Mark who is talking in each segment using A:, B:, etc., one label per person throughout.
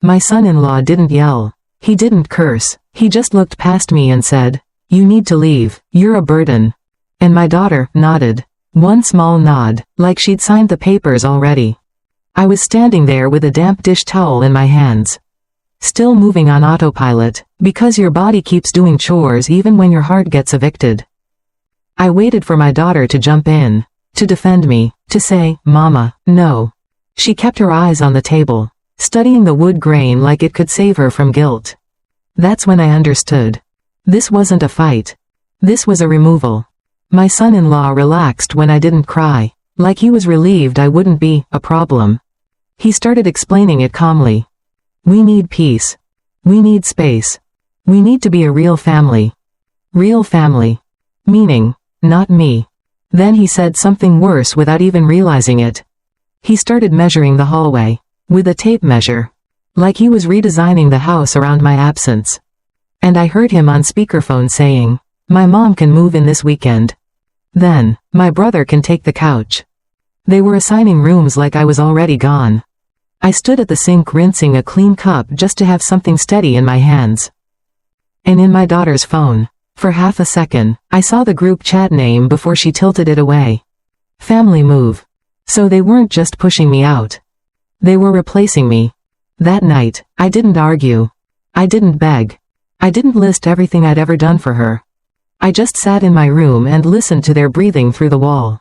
A: My son-in-law didn't yell. He didn't curse. He just looked past me and said, "You need to leave, you're a burden." And my daughter nodded. One small nod, like she'd signed the papers already. I was standing there with a damp dish towel in my hands. Still moving on autopilot, because your body keeps doing chores even when your heart gets evicted. I waited for my daughter to jump in, to defend me, to say, "Mama, no." She kept her eyes on the table, studying the wood grain like it could save her from guilt. That's when I understood. This wasn't a fight. This was a removal. My son-in-law relaxed when I didn't cry, like he was relieved I wouldn't be a problem. He started explaining it calmly. We need peace. We need space. We need to be a real family. Real family. Meaning, not me. Then he said something worse without even realizing it. He started measuring the hallway, with a tape measure. Like he was redesigning the house around my absence. And I heard him on speakerphone saying, "My mom can move in this weekend. Then, my brother can take the couch." They were assigning rooms like I was already gone. I stood at the sink rinsing a clean cup just to have something steady in my hands. And in my daughter's phone, for half a second, I saw the group chat name before she tilted it away. Family move. So they weren't just pushing me out. They were replacing me. That night, I didn't argue. I didn't beg. I didn't list everything I'd ever done for her. I just sat in my room and listened to their breathing through the wall.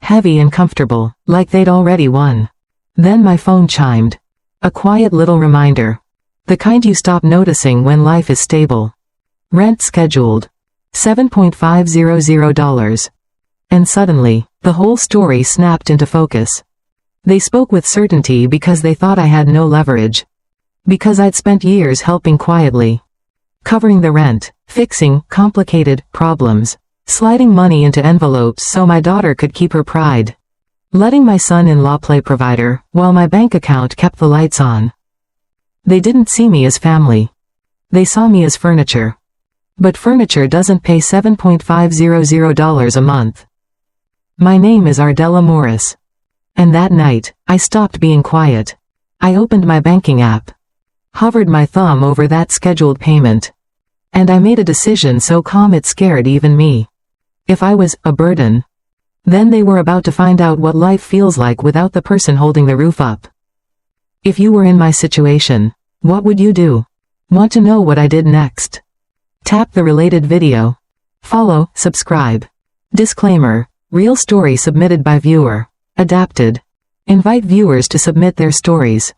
A: Heavy and comfortable, like they'd already won. Then my phone chimed. A quiet little reminder. The kind you stop noticing when life is stable. Rent scheduled. $7,500. And suddenly, the whole story snapped into focus. They spoke with certainty because they thought I had no leverage. Because I'd spent years helping quietly. Covering the rent, fixing complicated problems, sliding money into envelopes so my daughter could keep her pride. Letting my son-in-law play provider, while my bank account kept the lights on. They didn't see me as family. They saw me as furniture. But furniture doesn't pay $7,500 a month. My name is Ardella Morris. And that night, I stopped being quiet. I opened my banking app. Hovered my thumb over that scheduled payment. And I made a decision so calm it scared even me. If I was a burden, then they were about to find out what life feels like without the person holding the roof up. If you were in my situation, what would you do? Want to know what I did next? Tap the related video. Follow, subscribe. Disclaimer: real story submitted by viewer. Adapted. Invite viewers to submit their stories.